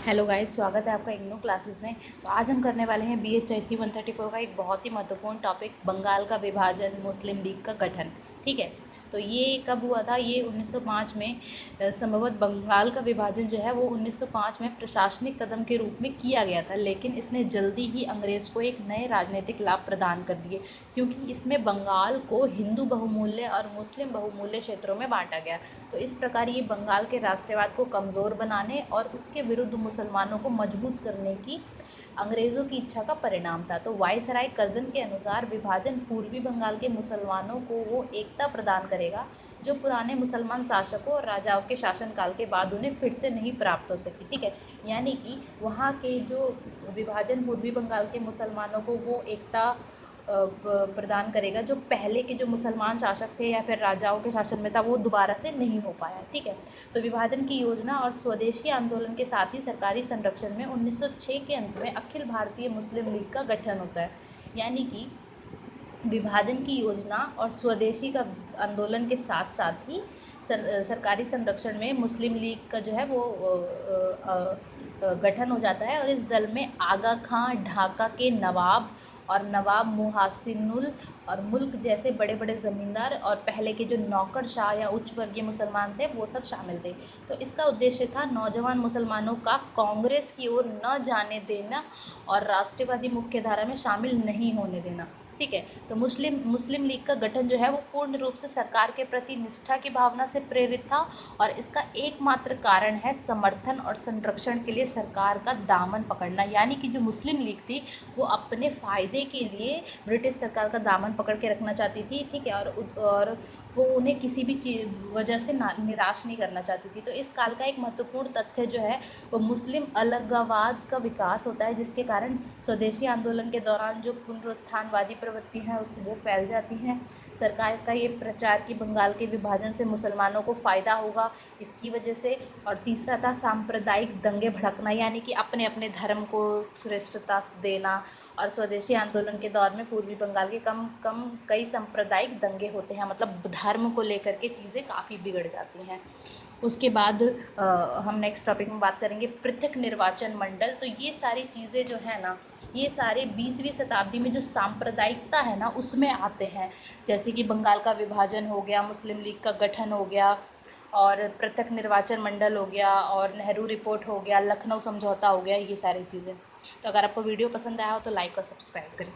Hello guys, स्वागत है आपका इग्नू क्लासेस में। तो आज हम करने वाले हैं BHIC 134 का एक बहुत ही महत्वपूर्ण टॉपिक, बंगाल का विभाजन, मुस्लिम लीग का गठन। ठीक है, तो ये कब हुआ था? ये 1905 में संभवतः बंगाल का विभाजन जो है वो 1905 में प्रशासनिक कदम के रूप में किया गया था, लेकिन इसने जल्दी ही अंग्रेज़ को एक नए राजनीतिक लाभ प्रदान कर दिए, क्योंकि इसमें बंगाल को हिंदू बहुमूल्य और मुस्लिम बहुमूल्य क्षेत्रों में बांटा गया। तो इस प्रकार ये बंगाल के राष्ट्रवाद को कमज़ोर बनाने और उसके विरुद्ध मुसलमानों को मजबूत करने की अंग्रेज़ों की इच्छा का परिणाम था। तो वायसराय कर्जन के अनुसार विभाजन पूर्वी बंगाल के मुसलमानों को वो एकता प्रदान करेगा जो पुराने मुसलमान शासकों और राजाओं के शासनकाल के बाद उन्हें फिर से नहीं प्राप्त हो सकी। ठीक है, यानी कि वहाँ के जो विभाजन पूर्वी बंगाल के मुसलमानों को वो एकता प्रदान करेगा जो पहले के जो मुसलमान शासक थे या फिर राजाओं के शासन में था, वो दोबारा से नहीं हो पाया। ठीक है, तो विभाजन की योजना और स्वदेशी आंदोलन के साथ ही सरकारी संरक्षण में 1906 के अंत में अखिल भारतीय मुस्लिम लीग का गठन होता है। यानी कि विभाजन की योजना और स्वदेशी का आंदोलन के साथ साथ ही सरकारी संरक्षण में मुस्लिम लीग का जो है वो गठन हो जाता है। और इस दल में आगा खां, ढाका के नवाब और नवाब मुहासिनुल और मुल्क जैसे बड़े बड़े ज़मींदार और पहले के जो नौकरशाह या उच्च वर्गीय मुसलमान थे वो सब शामिल थे। तो इसका उद्देश्य था नौजवान मुसलमानों का कांग्रेस की ओर न जाने देना और राष्ट्रवादी मुख्यधारा में शामिल नहीं होने देना। ठीक है, तो मुस्लिम लीग का गठन जो है वो पूर्ण रूप से सरकार के प्रति निष्ठा की भावना से प्रेरित था और इसका एकमात्र कारण है समर्थन और संरक्षण के लिए सरकार का दामन पकड़ना। यानी कि जो मुस्लिम लीग थी वो अपने फ़ायदे के लिए ब्रिटिश सरकार का दामन पकड़ के रखना चाहती थी। ठीक है, और वो उन्हें किसी भी चीज़ वजह से निराश नहीं करना चाहती थी। तो इस काल का एक महत्वपूर्ण तथ्य जो है वो मुस्लिम अलगाववाद का विकास होता है, जिसके कारण स्वदेशी आंदोलन के दौरान जो पुनरुत्थानवादी प्रवृत्ति हैं उससे वो फैल जाती हैं। सरकार का ये प्रचार कि बंगाल के विभाजन से मुसलमानों को फ़ायदा होगा, इसकी वजह से। और तीसरा था सांप्रदायिक दंगे भड़कना, यानी कि अपने अपने धर्म को श्रेष्ठता देना। और स्वदेशी आंदोलन के दौर में पूर्वी बंगाल के कम कई सांप्रदायिक दंगे होते हैं, मतलब धर्म को लेकर के चीज़ें काफ़ी बिगड़ जाती हैं। उसके बाद हम नेक्स्ट टॉपिक में बात करेंगे पृथक निर्वाचन मंडल। तो ये सारी चीज़ें जो है ना, ये सारे 20वीं शताब्दी में जो सांप्रदायिकता है ना उसमें आते हैं, जैसे कि बंगाल का विभाजन हो गया, मुस्लिम लीग का गठन हो गया और पृथक निर्वाचन मंडल हो गया और नेहरू रिपोर्ट हो गया, लखनऊ समझौता हो गया, ये सारी चीज़ें। तो अगर आपको वीडियो पसंद आया हो तो लाइक और सब्सक्राइब करें।